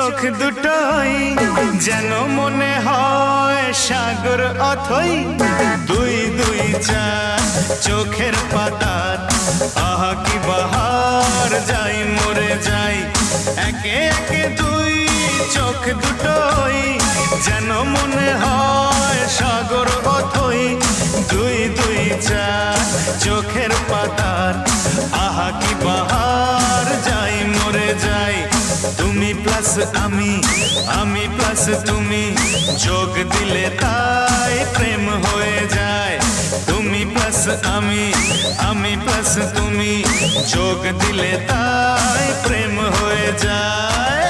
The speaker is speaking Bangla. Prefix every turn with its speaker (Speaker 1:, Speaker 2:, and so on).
Speaker 1: চোখ দুটোই যেন মনে হয় সাগর অথই দুই দুই চার চোখের পাতার আহা কি বাহার যাই মরে যাই একে একে দুই চোখ দুটোই যেন মনে হয় সাগর অথই দুই দুই চার চোখের পাতার আহা কি বাহার যাই মরে যাই তুমি প্লাস আমি প্লাস তুমি যোগ দিলে তাই প্রেম হয়ে যায় তুমি প্লাস আমি প্লাস তুমি যোগ দিলে তাই প্রেম হয়ে যায়